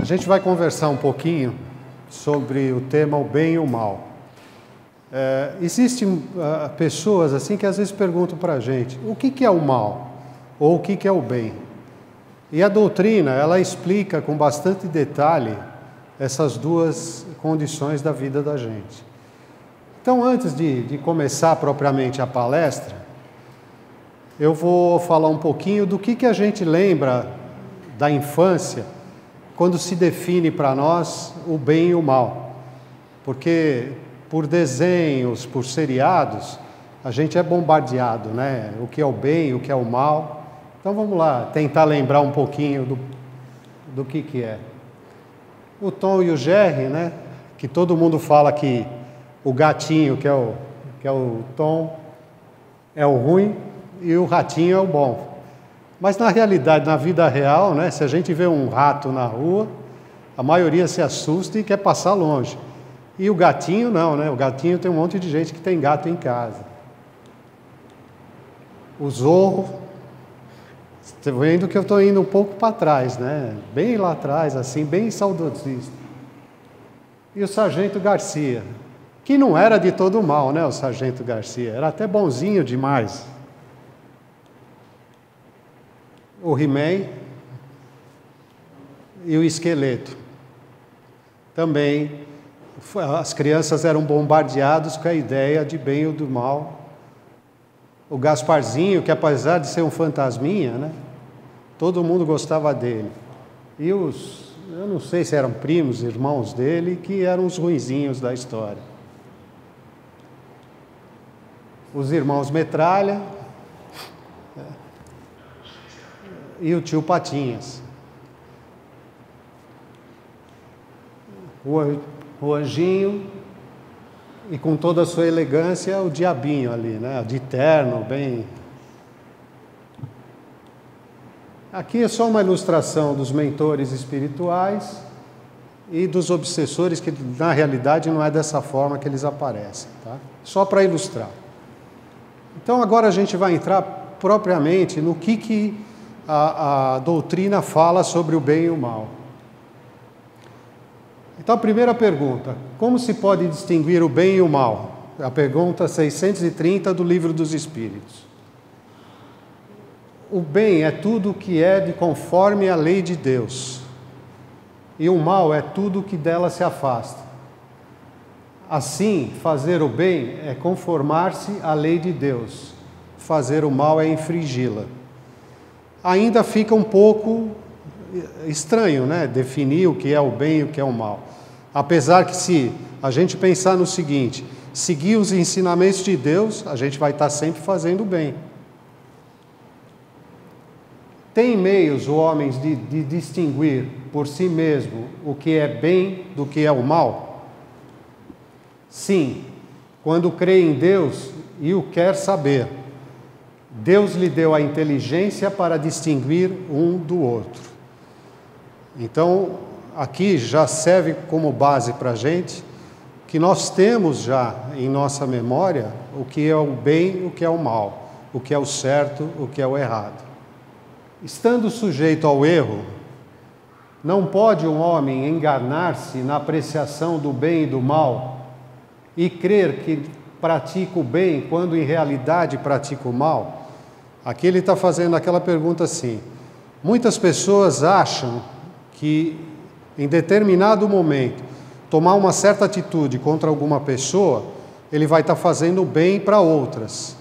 gente vai conversar um pouquinho sobre o tema o bem e o mal. Existem pessoas assim que às vezes perguntam para a gente o que é o mal ou o que é o bem. E a doutrina, ela explica com bastante detalhe essas duas condições da vida da gente. Então, antes de começar propriamente a palestra, eu vou falar um pouquinho do que a gente lembra da infância quando se define para nós o bem e o mal. Porque por desenhos, por seriados, a gente é bombardeado, né? O que é o bem, o que é o mal. Então vamos lá, tentar lembrar um pouquinho do que é. O Tom e o Jerry, né? Que todo mundo fala que o gatinho, que é o Tom, é o ruim e o ratinho é o bom. Mas na realidade, na vida real, né? Se a gente vê um rato na rua, a maioria se assusta e quer passar longe. E o gatinho não, né? O gatinho tem um monte de gente que tem gato em casa. O Zorro, você está vendo que eu estou indo um pouco para trás, né? Bem lá atrás, assim, bem saudosista. E o Sargento Garcia, que não era de todo mal, né? O Sargento Garcia, era até bonzinho demais. O He-Man e o Esqueleto. Também, as crianças eram bombardeadas com a ideia de bem ou do mal. O Gasparzinho, que apesar de ser um fantasminha, né? Todo mundo gostava dele. E eu não sei se eram primos, irmãos dele, que eram os ruinzinhos da história. Os irmãos Metralha e o tio Patinhas. O Anjinho e com toda a sua elegância o Diabinho ali, né? De terno, bem... Aqui é só uma ilustração dos mentores espirituais e dos obsessores, que na realidade não é dessa forma que eles aparecem, tá? Só para ilustrar. Então agora a gente vai entrar propriamente no que a doutrina fala sobre o bem e o mal. Então a primeira pergunta, como se pode distinguir o bem e o mal? A pergunta 630 do Livro dos Espíritos. O bem é tudo o que é de conforme a lei de Deus, e o mal é tudo o que dela se afasta. Assim, fazer o bem é conformar-se à lei de Deus, fazer o mal é infringi-la. Ainda fica um pouco estranho, né? Definir o que é o bem e o que é o mal. Apesar que, se a gente pensar no seguinte, seguir os ensinamentos de Deus, a gente vai estar sempre fazendo o bem. Tem meios, homens, de distinguir por si mesmo o que é bem do que é o mal? Sim, quando crê em Deus e o quer saber. Deus lhe deu a inteligência para distinguir um do outro. Então, aqui já serve como base para a gente que nós temos já em nossa memória o que é o bem e o que é o mal, o que é o certo, o que é o errado. Estando sujeito ao erro, não pode um homem enganar-se na apreciação do bem e do mal e crer que pratica o bem quando em realidade pratica o mal? Aqui ele está fazendo aquela pergunta assim: muitas pessoas acham que em determinado momento tomar uma certa atitude contra alguma pessoa, ele vai estar fazendo o bem para outras,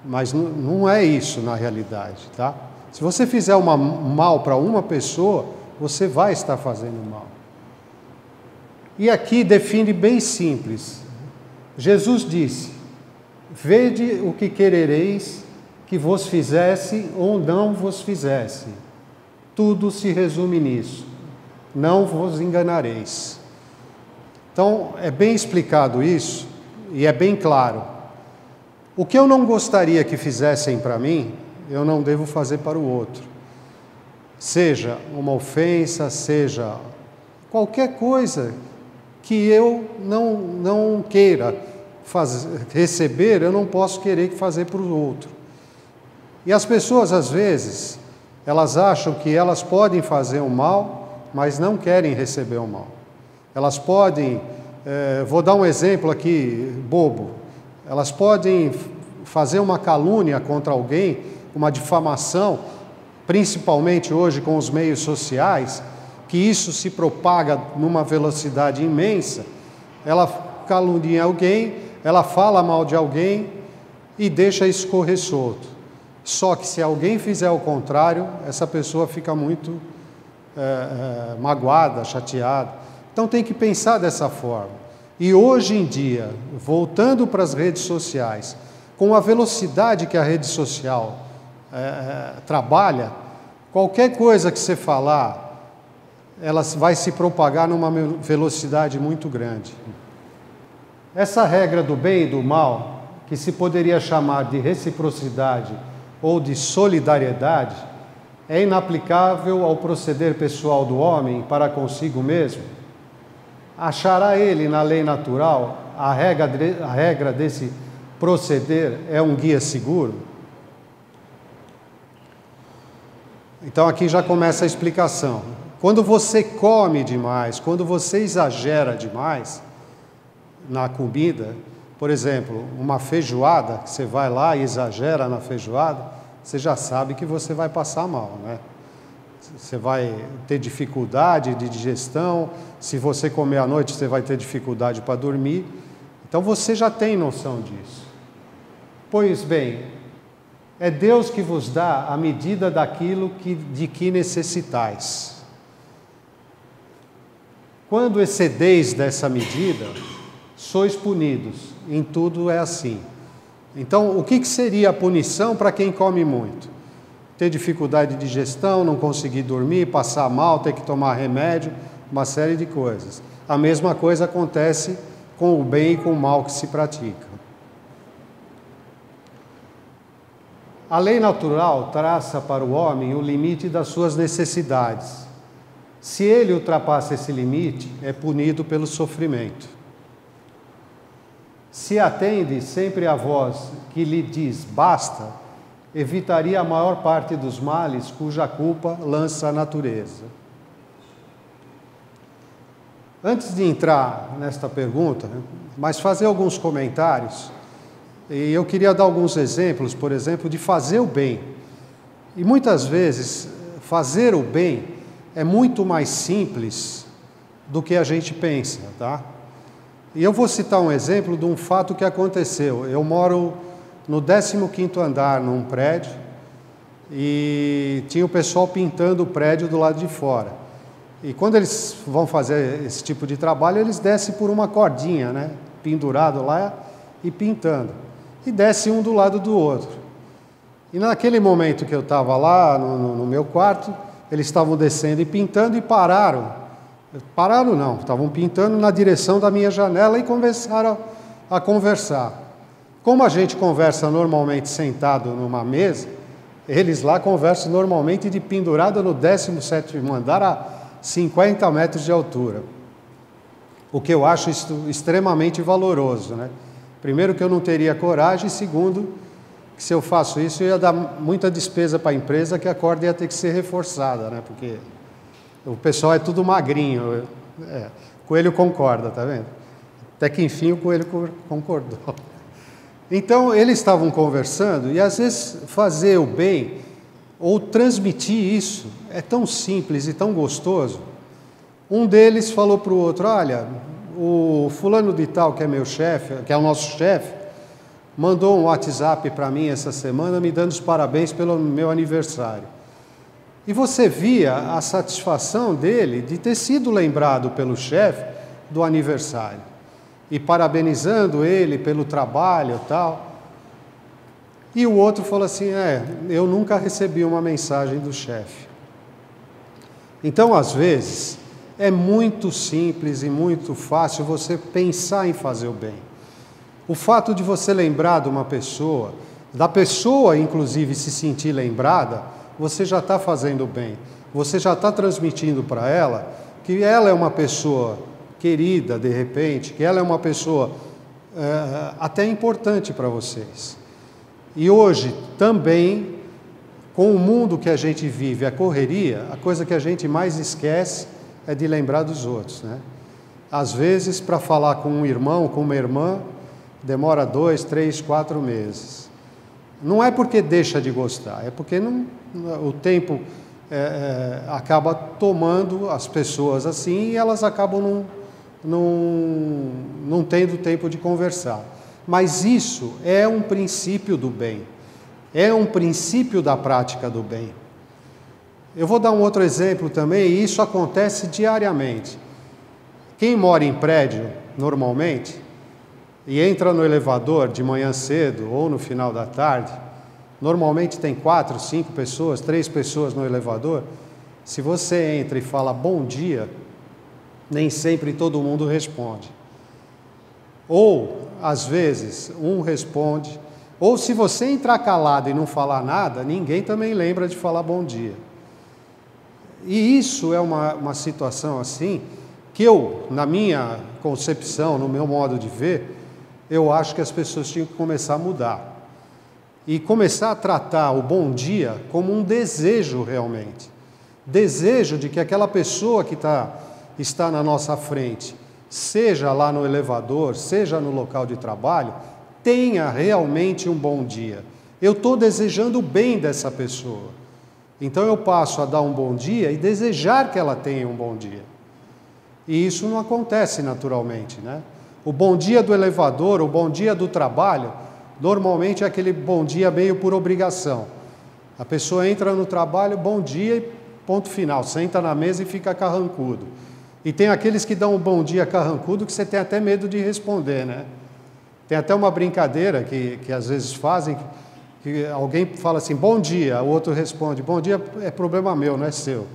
mas não é isso na realidade, tá? Se você fizer mal para uma pessoa, você vai estar fazendo mal. E aqui define bem simples. Jesus disse: vede o que querereis que vos fizesse ou não vos fizesse. Tudo se resume nisso. Não vos enganareis. Então, é bem explicado isso e é bem claro. O que eu não gostaria que fizessem para mim, eu não devo fazer para o outro. Seja uma ofensa, seja qualquer coisa que eu não queira receber, eu não posso querer fazer para o outro. E as pessoas, às vezes, elas acham que elas podem fazer o mal mas não querem receber o mal. Elas podem, vou dar um exemplo aqui, bobo, elas podem fazer uma calúnia contra alguém, uma difamação, principalmente hoje com os meios sociais, que isso se propaga numa velocidade imensa. Ela calunia alguém, ela fala mal de alguém e deixa isso correr solto. Só que se alguém fizer o contrário, essa pessoa fica muito magoada, chateada. Então tem que pensar dessa forma. E hoje em dia, voltando para as redes sociais, com a velocidade que a rede social trabalha, qualquer coisa que você falar, ela vai se propagar numa velocidade muito grande. Essa regra do bem e do mal, que se poderia chamar de reciprocidade ou de solidariedade, é inaplicável ao proceder pessoal do homem para consigo mesmo? Achará ele na lei natural a regra desse proceder é um guia seguro? Então aqui já começa a explicação. Quando você come demais, quando você exagera demais na comida, por exemplo, uma feijoada, que você vai lá e exagera na feijoada, você já sabe que você vai passar mal, né? Você vai ter dificuldade de digestão, se você comer à noite, você vai ter dificuldade para dormir. Então você já tem noção disso. Pois bem, é Deus que vos dá a medida daquilo de que necessitais. Quando excedeis dessa medida, sois punidos. Em tudo é assim. Então, o que seria a punição para quem come muito? Ter dificuldade de digestão, não conseguir dormir, passar mal, ter que tomar remédio, uma série de coisas. A mesma coisa acontece com o bem e com o mal que se pratica. A lei natural traça para o homem o limite das suas necessidades. Se ele ultrapassa esse limite, é punido pelo sofrimento. Se atende sempre à voz que lhe diz basta, evitaria a maior parte dos males cuja culpa lança a natureza. Antes de entrar nesta pergunta, mas fazer alguns comentários, e eu queria dar alguns exemplos, por exemplo, de fazer o bem. E muitas vezes, fazer o bem é muito mais simples do que a gente pensa, tá? E eu vou citar um exemplo de um fato que aconteceu. Eu moro no 15º andar, num prédio, e tinha o pessoal pintando o prédio do lado de fora. E quando eles vão fazer esse tipo de trabalho, eles descem por uma cordinha, né? Pendurado lá e pintando. E desce um do lado do outro. E naquele momento que eu estava lá, no meu quarto, eles estavam descendo e pintando e pararam. Pararam não, estavam pintando na direção da minha janela e começaram a conversar. Como a gente conversa normalmente sentado numa mesa, eles lá conversam normalmente de pendurado no 17º andar a 50 metros de altura. O que eu acho extremamente valoroso, né? Primeiro que eu não teria coragem, e segundo, que se eu faço isso, eu ia dar muita despesa para a empresa, que a corda ia ter que ser reforçada, né? Porque o pessoal é tudo magrinho. O coelho concorda, tá vendo? Até que enfim o coelho concordou. Então, eles estavam conversando, e às vezes fazer o bem, ou transmitir isso, é tão simples e tão gostoso. Um deles falou para o outro, olha, o fulano de tal, que é meu chefe, que é o nosso chefe, mandou um WhatsApp para mim essa semana, me dando os parabéns pelo meu aniversário. E você via a satisfação dele de ter sido lembrado pelo chefe do aniversário. E parabenizando ele pelo trabalho e tal. E o outro falou assim, eu nunca recebi uma mensagem do chefe. Então, às vezes, é muito simples e muito fácil você pensar em fazer o bem. O fato de você lembrar de uma pessoa, da pessoa, inclusive, se sentir lembrada, você já está fazendo o bem. Você já está transmitindo para ela que ela é uma pessoa querida, de repente, que ela é uma pessoa até importante para vocês. E hoje, também, com o mundo que a gente vive, a correria, a coisa que a gente mais esquece é de lembrar dos outros, né? Às vezes, para falar com um irmão, com uma irmã, demora 2, 3, 4 meses. Não é porque deixa de gostar, é porque o tempo acaba tomando as pessoas assim e elas acabam não tendo tempo de conversar. Mas isso é um princípio do bem, é um princípio da prática do bem. Eu vou dar um outro exemplo também, e isso acontece diariamente. Quem mora em prédio, normalmente, e entra no elevador de manhã cedo ou no final da tarde, normalmente tem 4, 5 pessoas, 3 pessoas no elevador. Se você entra e fala bom dia, nem sempre todo mundo responde. Ou, às vezes, um responde. Ou se você entrar calado e não falar nada, ninguém também lembra de falar bom dia. E isso é uma situação assim, que eu, na minha concepção, no meu modo de ver, eu acho que as pessoas tinham que começar a mudar. E começar a tratar o bom dia como um desejo realmente. Desejo de que aquela pessoa que está na nossa frente, seja lá no elevador, seja no local de trabalho, tenha realmente um bom dia. Eu estou desejando o bem dessa pessoa. Então eu passo a dar um bom dia e desejar que ela tenha um bom dia. E isso não acontece naturalmente, né? O bom dia do elevador, o bom dia do trabalho, normalmente é aquele bom dia meio por obrigação. A pessoa entra no trabalho, bom dia e ponto final, senta na mesa e fica carrancudo. E tem aqueles que dão um bom dia carrancudo que você tem até medo de responder, né? Tem até uma brincadeira que às vezes fazem, que alguém fala assim, bom dia, o outro responde, bom dia é problema meu, não é seu.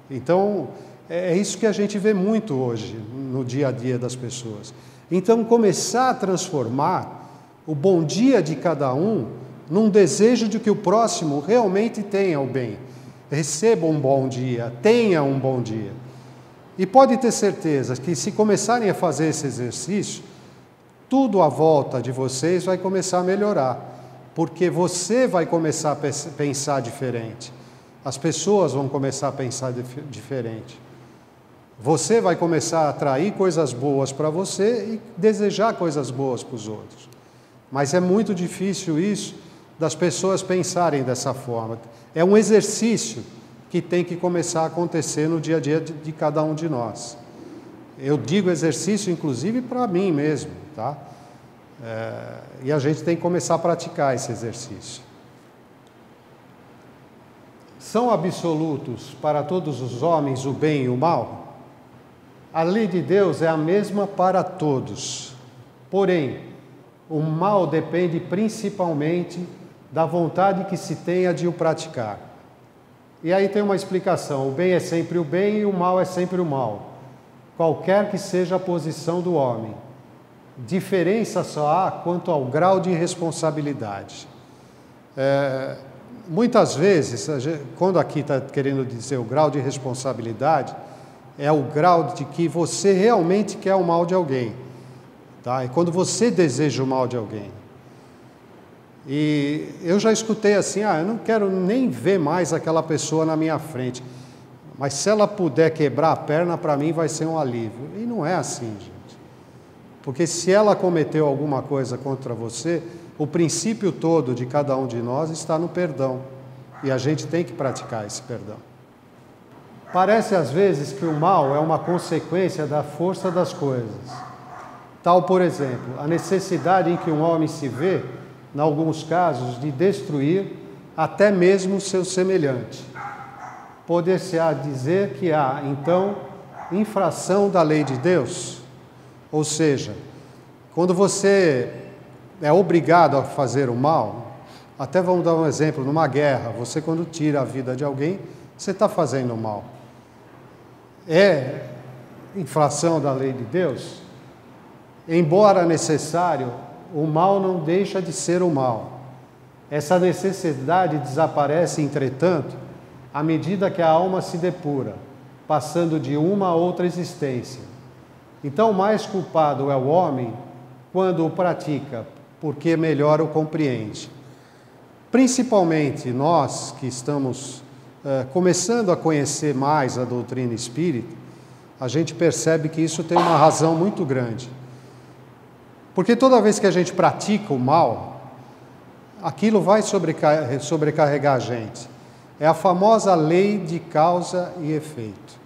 Então, é isso que a gente vê muito hoje, no dia a dia das pessoas. Então, começar a transformar o bom dia de cada um num desejo de que o próximo realmente tenha o bem. Receba um bom dia, tenha um bom dia. E pode ter certeza que se começarem a fazer esse exercício, tudo à volta de vocês vai começar a melhorar. Porque você vai começar a pensar diferente. As pessoas vão começar a pensar diferente. Você vai começar a atrair coisas boas para você e desejar coisas boas para os outros. Mas é muito difícil isso das pessoas pensarem dessa forma. É um exercício que tem que começar a acontecer no dia a dia de cada um de nós. Eu digo exercício, inclusive, para mim mesmo, tá? E a gente tem que começar a praticar esse exercício. São absolutos para todos os homens o bem e o mal? A lei de Deus é a mesma para todos. Porém, o mal depende principalmente da vontade que se tenha de o praticar. E aí tem uma explicação: o bem é sempre o bem e o mal é sempre o mal, qualquer que seja a posição do homem. Diferença só há quanto ao grau de responsabilidade. Muitas vezes, quando aqui está querendo dizer o grau de responsabilidade, é o grau de que você realmente quer o mal de alguém. Tá? É quando você deseja o mal de alguém. E eu já escutei assim, eu não quero nem ver mais aquela pessoa na minha frente, mas se ela puder quebrar a perna, para mim vai ser um alívio. E não é assim, gente. Porque se ela cometeu alguma coisa contra você, o princípio todo de cada um de nós está no perdão. E a gente tem que praticar esse perdão. Parece às vezes que o mal é uma consequência da força das coisas. Tal, por exemplo, a necessidade em que um homem se vê, em alguns casos, de destruir até mesmo o seu semelhante. Poder-se-á dizer que há, então, infração da lei de Deus? Ou seja, quando você é obrigado a fazer o mal, até vamos dar um exemplo, numa guerra, você quando tira a vida de alguém, você está fazendo mal. É infração da lei de Deus? Embora necessário, o mal não deixa de ser o mal. Essa necessidade desaparece, entretanto, à medida que a alma se depura, passando de uma a outra existência. Então, mais culpado é o homem quando o pratica, porque melhor o compreende. Principalmente nós que estamos começando a conhecer mais a doutrina espírita, a gente percebe que isso tem uma razão muito grande. Porque toda vez que a gente pratica o mal, aquilo vai sobrecarregar a gente. É a famosa lei de causa e efeito.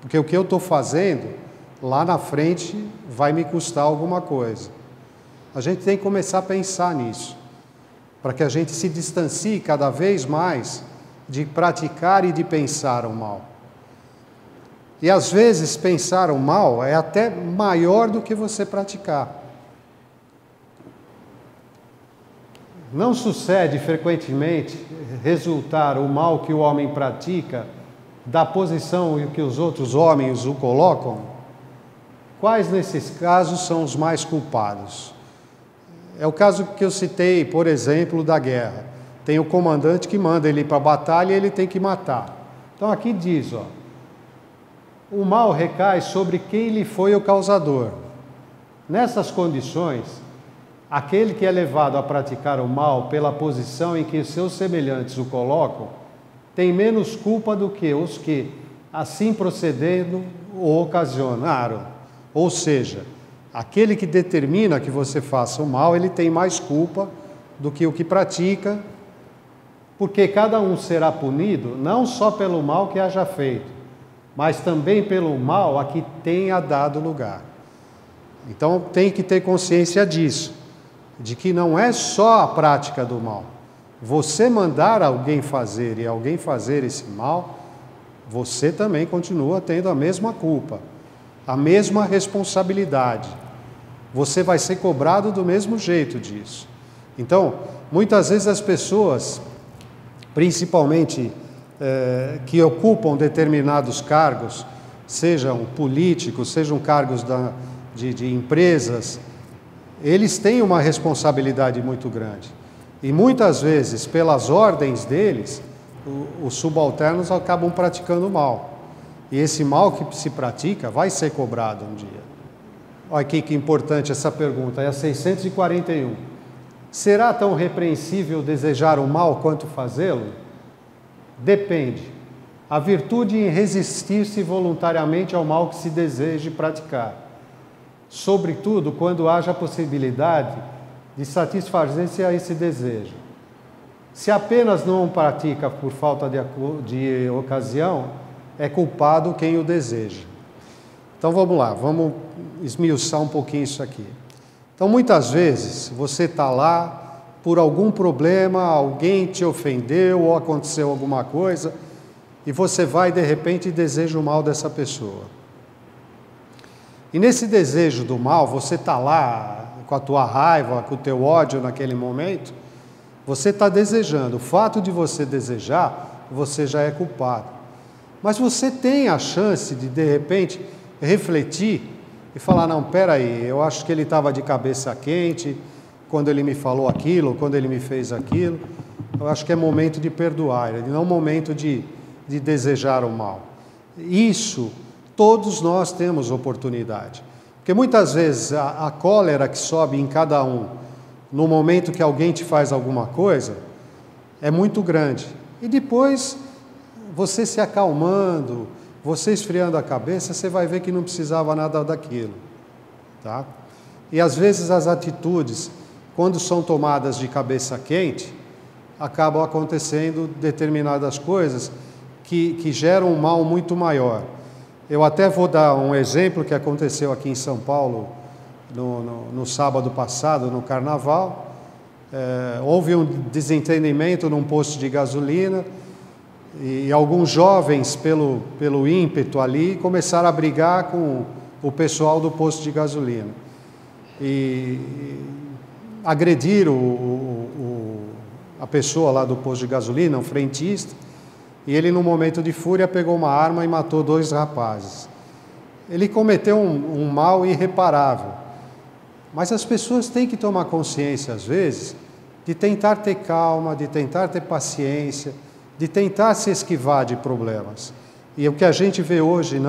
Porque o que eu estou fazendo, lá na frente, vai me custar alguma coisa. A gente tem que começar a pensar nisso, para que a gente se distancie cada vez mais de praticar e de pensar o mal. E às vezes pensar o mal é até maior do que você praticar. Não sucede frequentemente resultar o mal que o homem pratica da posição em que os outros homens o colocam? Quais nesses casos são os mais culpados? É o caso que eu citei, por exemplo, da guerra. Tem o comandante que manda ele ir para a batalha e ele tem que matar. Então aqui diz, o mal recai sobre quem lhe foi o causador. Nessas condições, aquele que é levado a praticar o mal pela posição em que seus semelhantes o colocam, tem menos culpa do que os que, assim procedendo, o ocasionaram. Ou seja, aquele que determina que você faça o mal, ele tem mais culpa do que o que pratica, porque cada um será punido não só pelo mal que haja feito, mas também pelo mal a que tenha dado lugar. Então tem que ter consciência disso, de que não é só a prática do mal. Você mandar alguém fazer e alguém fazer esse mal, você também continua tendo a mesma culpa, a mesma responsabilidade. Você vai ser cobrado do mesmo jeito disso. Então, muitas vezes as pessoas, principalmente que ocupam determinados cargos, sejam políticos, sejam cargos de empresas, eles têm uma responsabilidade muito grande. E muitas vezes, pelas ordens deles, os subalternos acabam praticando mal. E esse mal que se pratica vai ser cobrado um dia. Olha aqui que importante essa pergunta, é a 641. Será tão repreensível desejar o mal quanto fazê-lo? Depende. A virtude em resistir-se voluntariamente ao mal que se deseje praticar. Sobretudo quando haja a possibilidade de satisfazer-se a esse desejo. Se apenas não o pratica por falta de ocasião, é culpado quem o deseja. Então vamos lá, vamos esmiuçar um pouquinho isso aqui. Então muitas vezes você está lá por algum problema, alguém te ofendeu ou aconteceu alguma coisa e você vai de repente e deseja o mal dessa pessoa. E nesse desejo do mal, você está lá com a tua raiva, com o teu ódio naquele momento, você está desejando. O fato de você desejar, você já é culpado. Mas você tem a chance de repente, refletir e falar, não, peraí, eu acho que ele estava de cabeça quente quando ele me falou aquilo, quando ele me fez aquilo. Eu acho que é momento de perdoar, não momento de desejar o mal. Isso, todos nós temos oportunidade. Porque muitas vezes a cólera que sobe em cada um, no momento que alguém te faz alguma coisa, é muito grande. E depois, você se acalmando, você esfriando a cabeça, você vai ver que não precisava nada daquilo. Tá? E às vezes as atitudes, quando são tomadas de cabeça quente, acabam acontecendo determinadas coisas que geram um mal muito maior. Eu até vou dar um exemplo que aconteceu aqui em São Paulo no sábado passado, no Carnaval. Houve um desentendimento num posto de gasolina e alguns jovens, pelo ímpeto ali, começaram a brigar com o pessoal do posto de gasolina. E agrediram a pessoa lá do posto de gasolina, um frentista, e ele, num momento de fúria, pegou uma arma e matou 2 rapazes. Ele cometeu um mal irreparável. Mas as pessoas têm que tomar consciência, às vezes, de tentar ter calma, de tentar ter paciência, de tentar se esquivar de problemas. E o que a gente vê hoje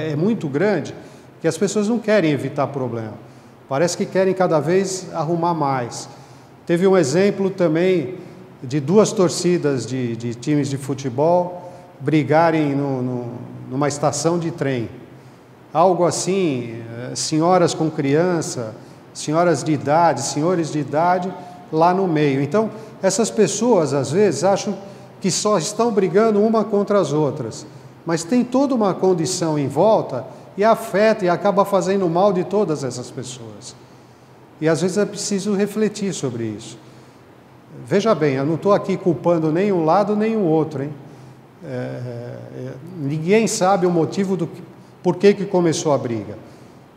é muito grande, que as pessoas não querem evitar problema. Parece que querem cada vez arrumar mais. Teve um exemplo também de 2 torcidas de times de futebol brigarem numa estação de trem. Algo assim, senhoras com criança, senhoras de idade, senhores de idade, lá no meio. Então, essas pessoas, às vezes, acham que só estão brigando uma contra as outras, mas tem toda uma condição em volta e afeta e acaba fazendo mal de todas essas pessoas. E às vezes é preciso refletir sobre isso. Veja bem, eu não estou aqui culpando nem um lado nem o outro, hein? Ninguém sabe o motivo por que começou a briga,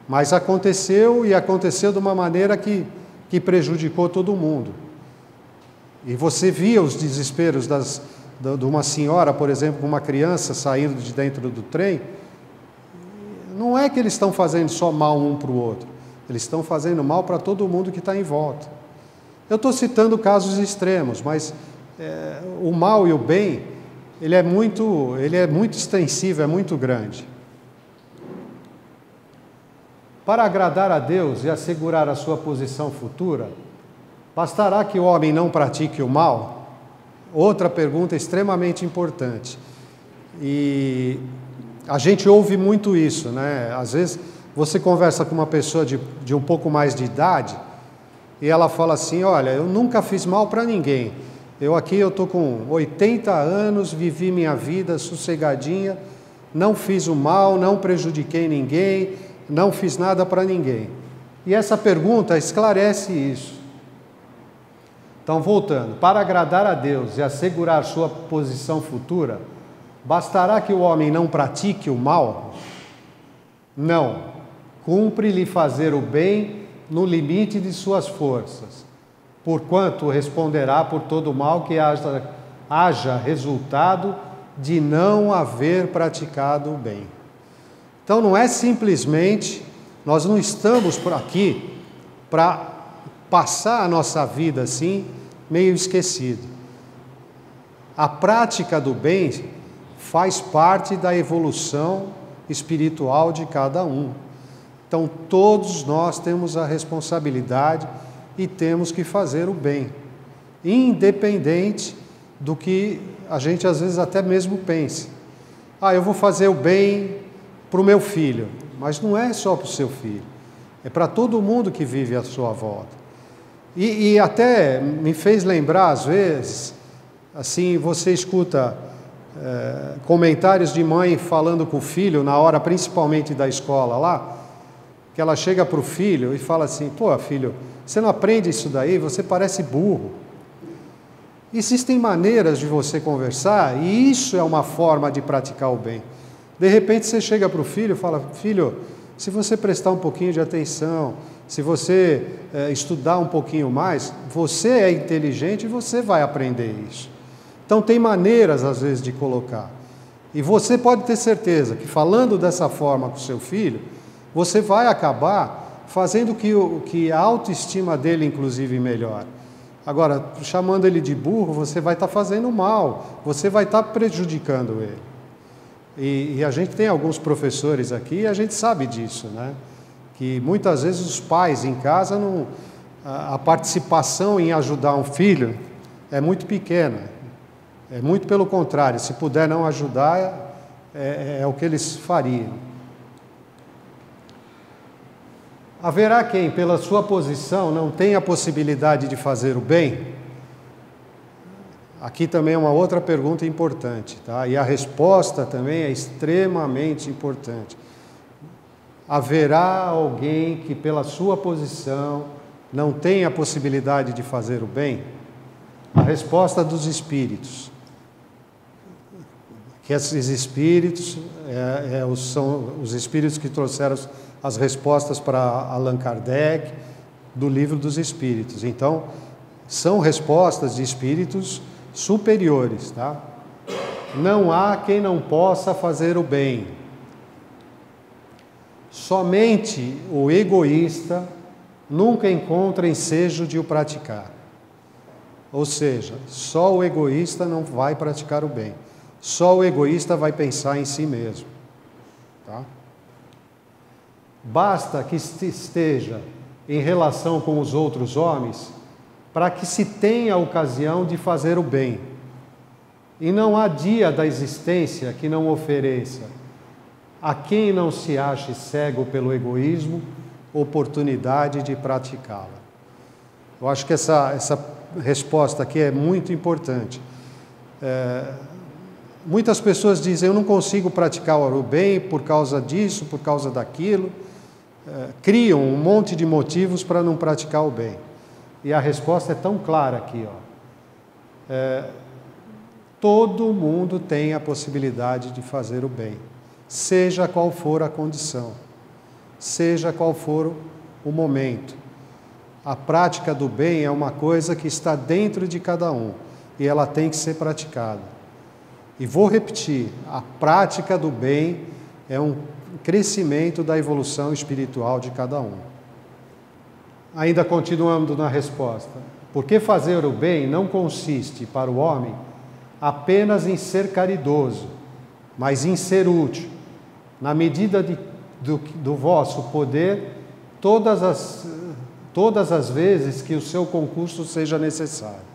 mas aconteceu e aconteceu de uma maneira que prejudicou todo mundo. E você via os desesperos de uma senhora, por exemplo, com uma criança saindo de dentro do trem. Não é que eles estão fazendo só mal um para o outro, eles estão fazendo mal para todo mundo que está em volta. Eu estou citando casos extremos, mas o mal e o bem, ele é muito extensivo, é muito grande. Para agradar a Deus e assegurar a sua posição futura, bastará que o homem não pratique o mal? Outra pergunta extremamente importante. E a gente ouve muito isso, né? Às vezes você conversa com uma pessoa de um pouco mais de idade e ela fala assim: olha, eu nunca fiz mal para ninguém. Eu estou com 80 anos, vivi minha vida sossegadinha, não fiz o mal, não prejudiquei ninguém, não fiz nada para ninguém. E essa pergunta esclarece isso. Então, voltando, para agradar a Deus e assegurar sua posição futura, bastará que o homem não pratique o mal? Não. Cumpre-lhe fazer o bem no limite de suas forças, porquanto responderá por todo o mal que haja resultado de não haver praticado o bem. Então, não é simplesmente, nós não estamos por aqui para passar a nossa vida assim, meio esquecido. A prática do bem faz parte da evolução espiritual de cada um. Então, todos nós temos a responsabilidade e temos que fazer o bem, independente do que a gente às vezes até mesmo pense. Eu vou fazer o bem para o meu filho, mas não é só para o seu filho, é para todo mundo que vive à sua volta. E até me fez lembrar, às vezes, assim, você escuta comentários de mãe falando com o filho, na hora principalmente da escola lá, que ela chega para o filho e fala assim: pô, filho, você não aprende isso daí, você parece burro. Existem maneiras de você conversar e isso é uma forma de praticar o bem. De repente você chega para o filho e fala: filho, se você prestar um pouquinho de atenção, se você estudar um pouquinho mais, você é inteligente e você vai aprender isso. Então tem maneiras às vezes de colocar. E você pode ter certeza que falando dessa forma com o seu filho, você vai acabar fazendo que a autoestima dele inclusive melhore. Agora, chamando ele de burro, você vai estar fazendo mal, você vai estar prejudicando ele. E a gente tem alguns professores aqui e a gente sabe disso, né? Que muitas vezes os pais em casa, a participação em ajudar um filho é muito pequena. É muito pelo contrário, se puder não ajudar, é o que eles fariam. Haverá quem, pela sua posição, não tenha a possibilidade de fazer o bem? Aqui também é uma outra pergunta importante, tá? E a resposta também é extremamente importante. Haverá alguém que, pela sua posição, não tenha a possibilidade de fazer o bem? A resposta dos espíritos. Que esses espíritos são os espíritos que trouxeram as respostas para Allan Kardec, do Livro dos Espíritos. Então, são respostas de espíritos superiores, tá? Não há quem não possa fazer o bem. Somente o egoísta nunca encontra ensejo de o praticar. Ou seja, só o egoísta não vai praticar o bem. Só o egoísta vai pensar em si mesmo. Tá? Basta que esteja em relação com os outros homens para que se tenha a ocasião de fazer o bem. E não há dia da existência que não ofereça a quem não se ache cego pelo egoísmo oportunidade de praticá-la. Eu acho que essa resposta aqui é muito importante. Muitas pessoas dizem, eu não consigo praticar o bem por causa disso, por causa daquilo. Criam um monte de motivos para não praticar o bem. E a resposta é tão clara aqui, todo mundo tem a possibilidade de fazer o bem, seja qual for a condição, seja qual for o momento. A prática do bem é uma coisa que está dentro de cada um e ela tem que ser praticada. E vou repetir, a prática do bem é um crescimento da evolução espiritual de cada um. Ainda continuando na resposta, porque fazer o bem não consiste para o homem apenas em ser caridoso, mas em ser útil, na medida do vosso poder, todas as vezes que o seu concurso seja necessário.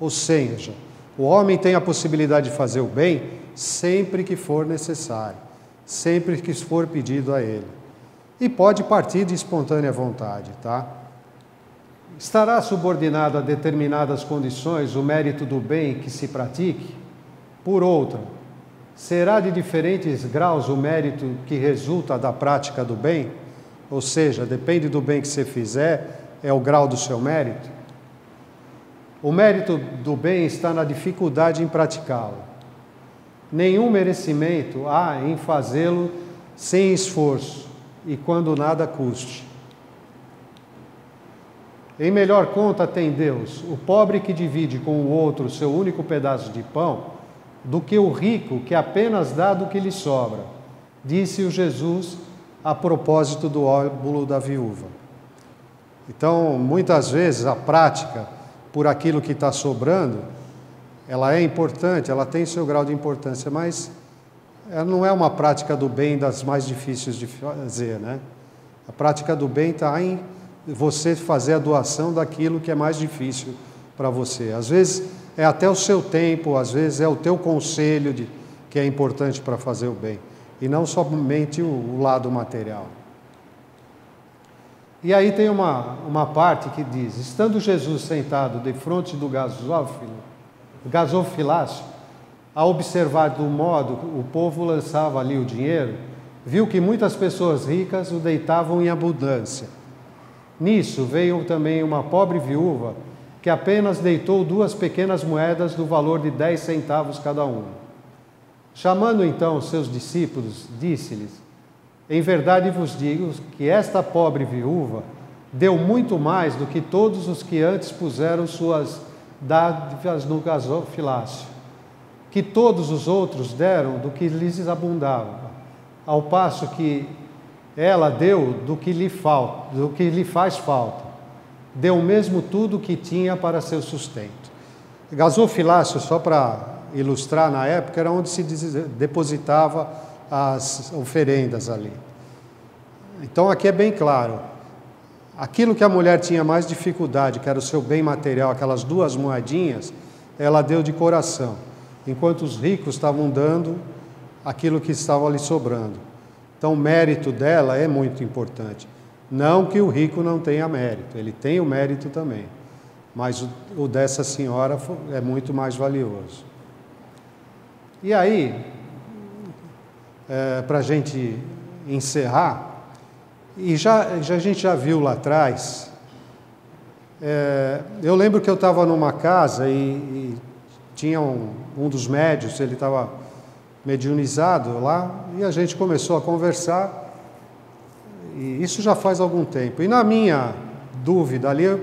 Ou seja, o homem tem a possibilidade de fazer o bem sempre que for necessário, sempre que for pedido a ele. E pode partir de espontânea vontade, tá? Estará subordinado a determinadas condições o mérito do bem que se pratique? Por outra, será de diferentes graus o mérito que resulta da prática do bem? Ou seja, depende do bem que você fizer, é o grau do seu mérito? O mérito do bem está na dificuldade em praticá-lo. Nenhum merecimento há em fazê-lo sem esforço e quando nada custe. Em melhor conta tem Deus, o pobre que divide com o outro o seu único pedaço de pão, do que o rico que apenas dá do que lhe sobra, disse o Jesus a propósito do óbolo da viúva. Então, muitas vezes a prática por aquilo que está sobrando, ela é importante, ela tem seu grau de importância, mas ela não é uma prática do bem das mais difíceis de fazer, né? A prática do bem está em você fazer a doação daquilo que é mais difícil para você. Às vezes é até o seu tempo, às vezes é o teu conselho que é importante para fazer o bem, e não somente o lado material. E aí tem uma parte que diz, estando Jesus sentado defronte do gasofilácio, a observar do modo o povo lançava ali o dinheiro, viu que muitas pessoas ricas o deitavam em abundância. Nisso veio também uma pobre viúva que apenas deitou 2 pequenas moedas do valor de 10 centavos cada uma. Chamando então os seus discípulos, disse-lhes, em verdade vos digo que esta pobre viúva deu muito mais do que todos os que antes puseram suas dádivas no gasofilácio, que todos os outros deram do que lhes abundava, ao passo que ela deu do que lhe faz falta, deu mesmo tudo o que tinha para seu sustento. Gasofilácio, só para ilustrar, na época, era onde se depositava as oferendas ali. Então aqui é bem claro, aquilo que a mulher tinha mais dificuldade, que era o seu bem material, aquelas 2 moedinhas, ela deu de coração, enquanto os ricos estavam dando aquilo que estava ali sobrando. Então o mérito dela é muito importante. Não que o rico não tenha mérito, ele tem o mérito também, mas o dessa senhora é muito mais valioso. E aí, para a gente encerrar, e a gente já viu lá atrás, eu lembro que eu estava numa casa e tinha um dos médios, ele estava mediunizado lá, e a gente começou a conversar, e isso já faz algum tempo. E na minha dúvida ali, eu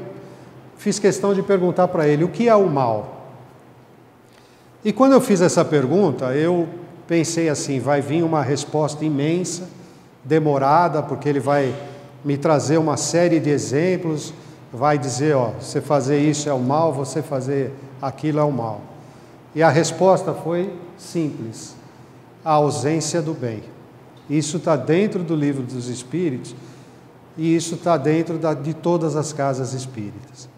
fiz questão de perguntar para ele, o que é o mal? E quando eu fiz essa pergunta, eu pensei assim, vai vir uma resposta imensa, demorada, porque ele vai me trazer uma série de exemplos, vai dizer, você fazer isso é o mal, você fazer aquilo é o mal. E a resposta foi simples, a ausência do bem. Isso está dentro do Livro dos Espíritos e isso está dentro de todas as casas espíritas.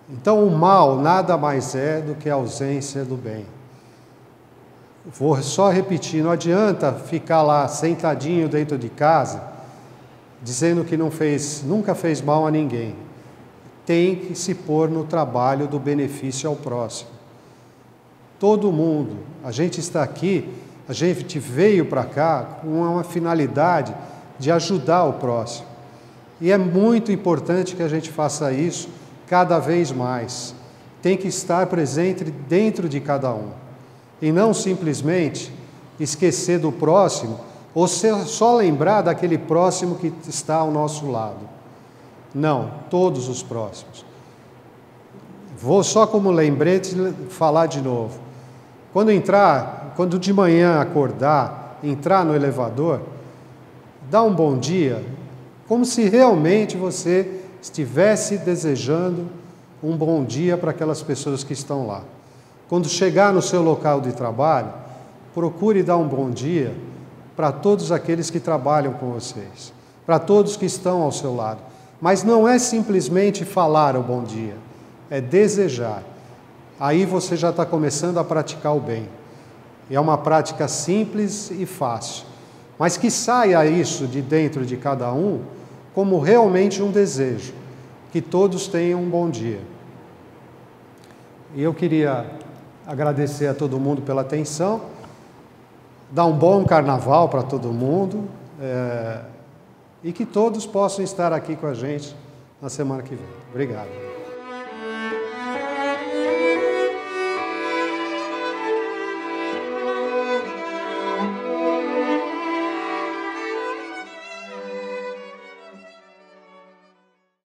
Então o mal nada mais é do que a ausência do bem. Vou só repetir, não adianta ficar lá sentadinho dentro de casa, dizendo que nunca fez mal a ninguém. Tem que se pôr no trabalho do benefício ao próximo. Todo mundo, a gente está aqui, a gente veio para cá com uma finalidade de ajudar o próximo. E é muito importante que a gente faça isso cada vez mais. Tem que estar presente dentro de cada um. E não simplesmente esquecer do próximo ou só lembrar daquele próximo que está ao nosso lado. Não, todos os próximos. Vou só como lembrete falar de novo. Quando de manhã acordar, entrar no elevador, dá um bom dia, como se realmente você estivesse desejando um bom dia para aquelas pessoas que estão lá. Quando chegar no seu local de trabalho, procure dar um bom dia para todos aqueles que trabalham com vocês, para todos que estão ao seu lado. Mas não é simplesmente falar o bom dia, é desejar. Aí você já está começando a praticar o bem. É uma prática simples e fácil, mas que saia isso de dentro de cada um como realmente um desejo, que todos tenham um bom dia. E eu queria agradecer a todo mundo pela atenção, dar um bom carnaval para todo mundo, e que todos possam estar aqui com a gente na semana que vem. Obrigado.